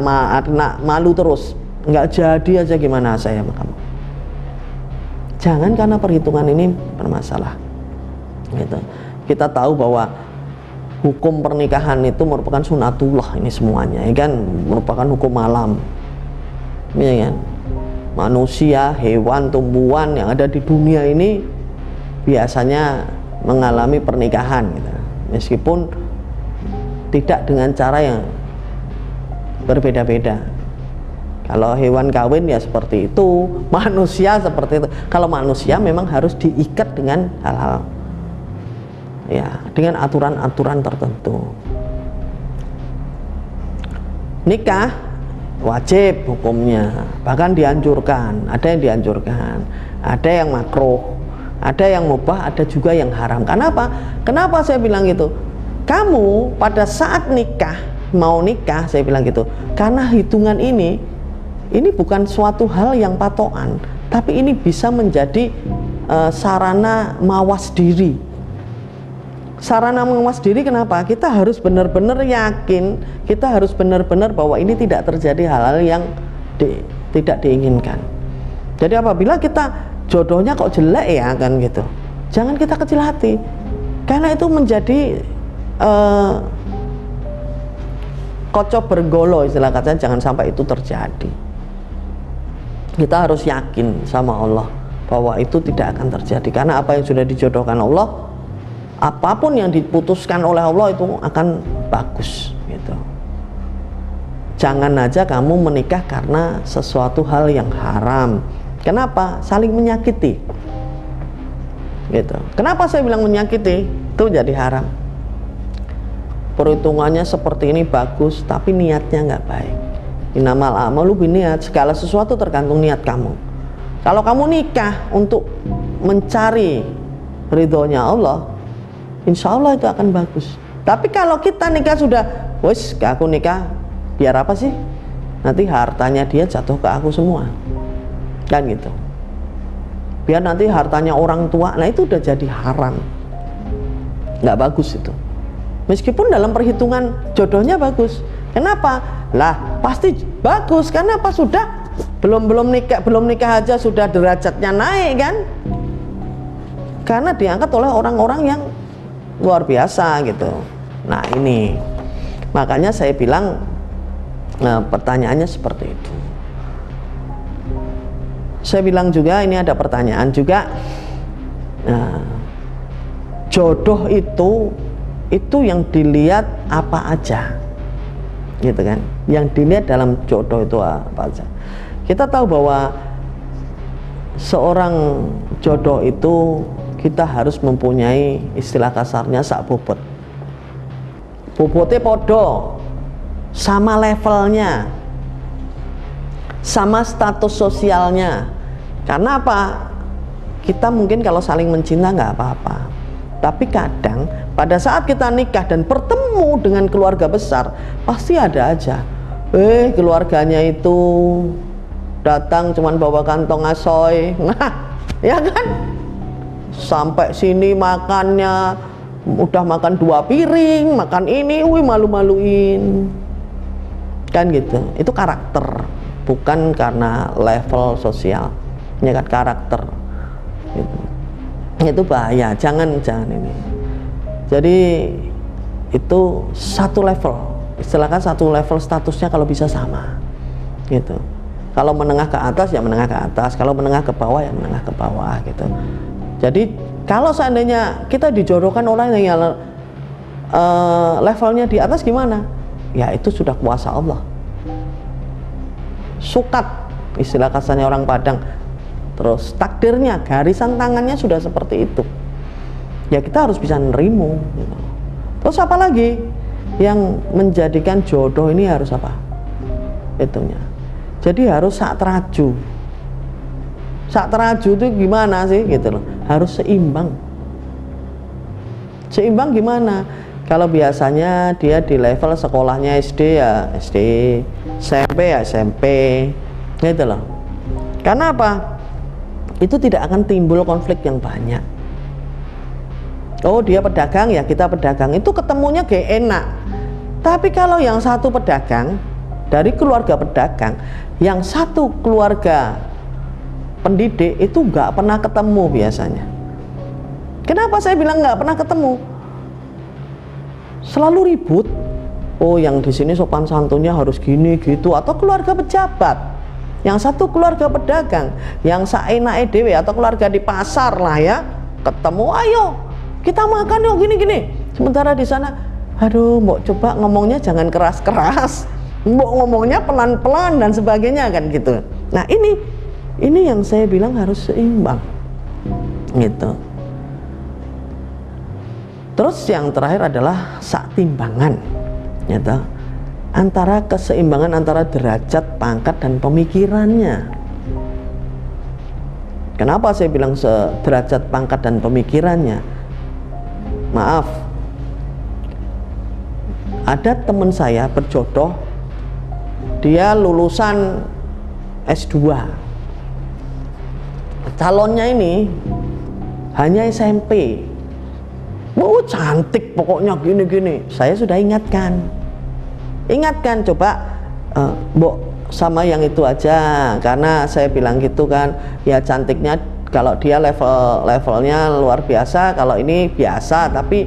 malu terus, nggak jadi aja, gimana saya sama kamu. Jangan karena perhitungan ini bermasalah gitu. Kita tahu bahwa hukum pernikahan itu merupakan sunatullah, ini semuanya, ya kan, merupakan hukum alam, ya kan. Manusia, hewan, tumbuhan yang ada di dunia ini biasanya mengalami pernikahan gitu. Meskipun tidak dengan cara yang berbeda-beda. Kalau hewan kawin ya seperti itu, manusia seperti itu. Kalau manusia memang harus diikat dengan hal-hal, ya, dengan aturan-aturan tertentu. Nikah wajib hukumnya, bahkan dianjurkan. Ada yang dianjurkan, ada yang makruh, ada yang mubah, ada juga yang haram. Kenapa saya bilang gitu? Kamu pada saat mau nikah, saya bilang gitu, karena hitungan ini bukan suatu hal yang patokan, tapi ini bisa menjadi sarana mawas diri. Sarana mawas diri kenapa? Kita harus benar-benar yakin, kita harus benar-benar bahwa ini tidak terjadi hal-hal yang tidak diinginkan. Jadi apabila kita jodohnya kok jelek, ya kan gitu, jangan kita kecil hati, karena itu menjadi kocok bergolo, istilah katanya, jangan sampai itu terjadi. Kita harus yakin sama Allah bahwa itu tidak akan terjadi, karena apa yang sudah dijodohkan Allah, apapun yang diputuskan oleh Allah itu akan bagus gitu. Jangan aja kamu menikah karena sesuatu hal yang haram. Kenapa? Saling menyakiti gitu. Kenapa saya bilang menyakiti? Itu jadi haram. Perhitungannya seperti ini bagus, tapi niatnya nggak baik. Innamal a'malu binniyat, segala sesuatu tergantung niat kamu. Kalau kamu nikah untuk mencari ridhonya Allah, insya Allah itu akan bagus. Tapi kalau kita nikah sudah, aku nikah biar apa sih? Nanti hartanya dia jatuh ke aku semua, kan gitu. Biar nanti hartanya orang tua, nah itu udah jadi haram, nggak bagus itu. Meskipun dalam perhitungan jodohnya bagus. Kenapa? Lah pasti bagus. Karena apa? Sudah belum nikah aja sudah derajatnya naik kan, karena diangkat oleh orang-orang yang luar biasa gitu. Nah ini makanya saya bilang pertanyaannya seperti itu. Saya bilang juga ini ada pertanyaan juga, jodoh itu yang dilihat apa aja gitu kan, yang dilihat dalam jodoh itu apa aja. Kita tahu bahwa seorang jodoh itu kita harus mempunyai, istilah kasarnya, sak bobot. Bobotnya podo, sama levelnya, sama status sosialnya. Karena apa? Kita mungkin kalau saling mencinta nggak apa-apa, tapi kadang pada saat kita nikah dan bertemu dengan keluarga besar, pasti ada aja keluarganya itu datang cuman bawa kantong asoy, nah ya kan, sampai sini makannya udah makan 2 piring, makan ini, malu-maluin kan gitu. Itu karakter, bukan karena level sosial, ya kan, karakter gitu. Itu bahaya, jangan ini. Jadi itu satu level, istilahkan satu level statusnya kalau bisa sama gitu. Kalau menengah ke atas ya menengah ke atas, kalau menengah ke bawah ya menengah ke bawah gitu. Jadi kalau seandainya kita dijodohkan orang yang levelnya di atas, gimana? Ya itu sudah kuasa Allah. Sukat, istilah kasarnya orang Padang. Terus takdirnya, garisan tangannya sudah seperti itu. Ya kita harus bisa nerima gitu. Terus apa lagi yang menjadikan jodoh ini harus apa? Itunya. Jadi harus sak teraju. Sak teraju itu gimana sih gitu loh? Harus seimbang. Seimbang gimana? Kalau biasanya dia di level sekolahnya SD ya SD, SMP ya SMP, gitu loh. Karena apa? Itu tidak akan timbul konflik yang banyak. Oh dia pedagang ya kita pedagang, itu ketemunya gak enak. Tapi kalau yang satu pedagang dari keluarga pedagang, yang satu keluarga pendidik, itu nggak pernah ketemu biasanya. Kenapa saya bilang nggak pernah ketemu? Selalu ribut. Oh yang di sini sopan santunnya harus gini gitu, atau keluarga pejabat. Yang satu keluarga pedagang, yang saenake dhewe atau keluarga di pasar lah ya, ketemu, ayo kita makan yuk gini-gini. Sementara di sana, aduh mau coba ngomongnya jangan keras-keras, mau ngomongnya pelan-pelan dan sebagainya kan gitu. Nah ini yang saya bilang harus seimbang gitu. Terus yang terakhir adalah saktimbangan gitu, antara keseimbangan antara derajat, pangkat, dan pemikirannya. Kenapa saya bilang sederajat, pangkat, dan pemikirannya? Maaf, ada teman saya berjodoh, dia lulusan S2, calonnya ini hanya SMP. Oh cantik pokoknya gini-gini. Saya sudah ingatkan, coba Mbok sama yang itu aja, karena saya bilang gitu kan, ya cantiknya kalau dia levelnya luar biasa, kalau ini biasa, tapi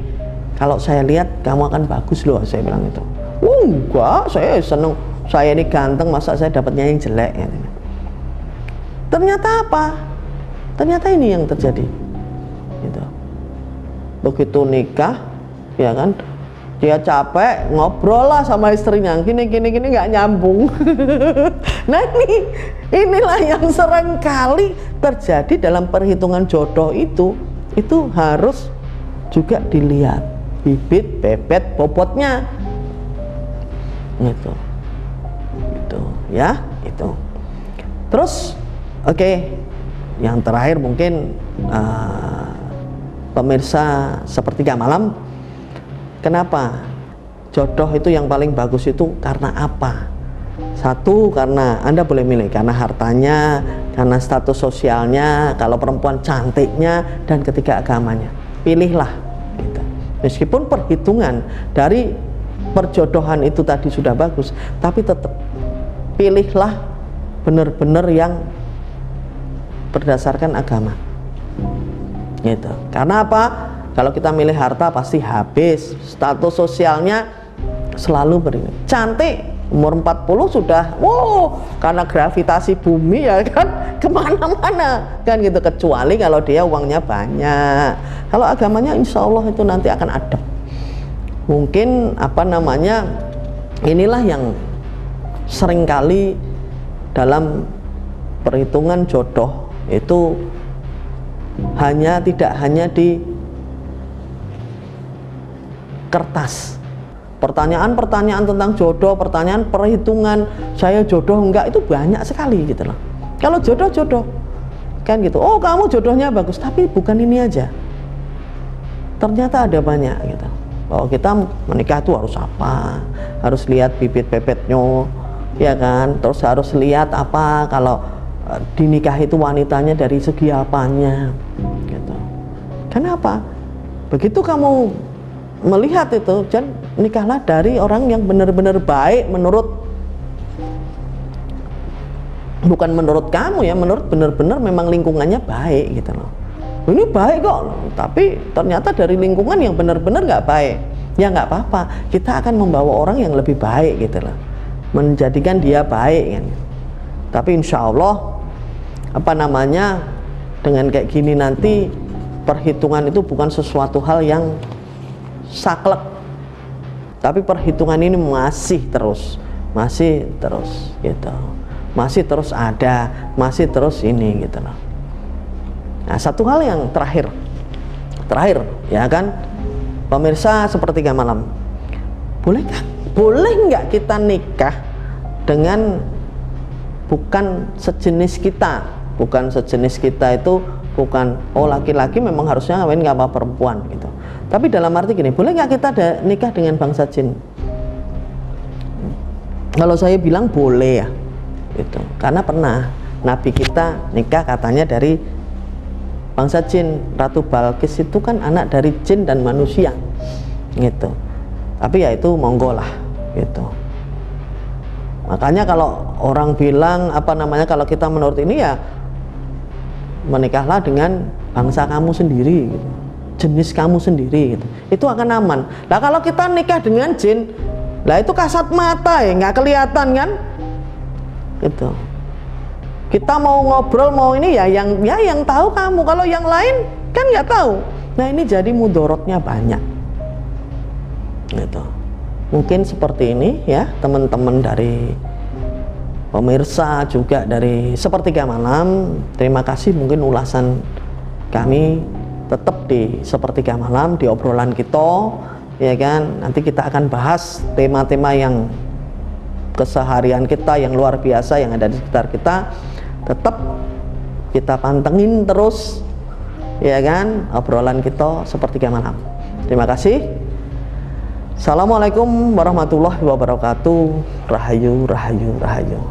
kalau saya lihat kamu akan bagus loh, saya bilang itu. Oh enggak, saya seneng, saya ini ganteng, masa saya dapatnya yang jelek gitu. Ternyata apa? Ternyata ini yang terjadi gitu. Begitu nikah ya kan, dia capek ngobrol lah sama istrinya, gini nggak nyambung. Nah inilah yang sering kali terjadi dalam perhitungan jodoh. Itu harus juga dilihat bibit, bebet, bobotnya gitu ya itu. Terus oke, yang terakhir mungkin pemirsa Sepertiga Malam, kenapa jodoh itu yang paling bagus itu karena apa? Satu, karena Anda boleh milih karena hartanya, karena status sosialnya, kalau perempuan cantiknya, dan ketiga agamanya. Pilihlah gitu. Meskipun perhitungan dari perjodohan itu tadi sudah bagus, tapi tetap pilihlah benar-benar yang berdasarkan agama gitu. Karena apa? Kalau kita milih harta pasti habis, status sosialnya selalu begini. Cantik umur 40 sudah, wow, karena gravitasi bumi ya kan, kemana-mana kan gitu. Kecuali kalau dia uangnya banyak. Kalau agamanya insya Allah itu nanti akan adem. Mungkin apa namanya, inilah yang seringkali dalam perhitungan jodoh itu tidak hanya di kertas. Pertanyaan-pertanyaan tentang jodoh, pertanyaan perhitungan saya jodoh enggak, itu banyak sekali gitu loh. Kalau jodoh kan gitu, oh kamu jodohnya bagus, tapi bukan ini aja, ternyata ada banyak gitu. Oh kita menikah itu harus apa, harus lihat bibit bebetnya ya kan, terus harus lihat apa, kalau dinikah itu wanitanya dari segi apanya gitu. Kenapa? Begitu kamu melihat itu, dan nikahlah dari orang yang benar-benar baik bukan menurut kamu ya, menurut benar-benar memang lingkungannya baik gitu loh. Ini baik kok, tapi ternyata dari lingkungan yang benar-benar nggak baik, ya nggak apa-apa, kita akan membawa orang yang lebih baik gitu loh, menjadikan dia baik kan. Tapi insya Allah apa namanya, dengan kayak gini nanti perhitungan itu bukan sesuatu hal yang saklek, tapi perhitungan ini masih terus gitu, masih terus ada, masih terus ini gitu loh. Nah, satu hal yang terakhir ya kan pemirsa Sepertiga Malam, boleh nggak kita nikah dengan bukan sejenis kita? Bukan sejenis kita itu bukan, oh laki-laki memang harusnya ngawin nggak apa perempuan gitu. Tapi dalam arti gini, boleh nggak kita nikah dengan bangsa jin? Kalau saya bilang boleh ya gitu. Karena pernah Nabi kita nikah katanya dari bangsa jin. Ratu Balkis itu kan anak dari jin dan manusia gitu. Tapi ya itu monggo lah gitu. Makanya kalau orang bilang apa namanya, kalau kita menurut ini ya menikahlah dengan bangsa kamu sendiri gitu, jenis kamu sendiri gitu, itu akan aman. Nah kalau kita nikah dengan jin, lah itu kasat mata ya, nggak kelihatan kan gitu. Kita mau ngobrol mau ini ya yang tahu kamu, kalau yang lain kan nggak tahu. Nah ini jadi mudorotnya banyak gitu. Mungkin seperti ini ya teman-teman dari pemirsa juga dari Sepertiga Malam. Terima kasih, mungkin ulasan kami tetap di Sepertiga Malam, di obrolan kita ya kan. Nanti kita akan bahas tema-tema yang keseharian kita yang luar biasa yang ada di sekitar kita. Tetap kita pantengin terus ya kan obrolan kita Sepertiga Malam. Terima kasih. Assalamualaikum warahmatullahi wabarakatuh. Rahayu, rahayu, rahayu.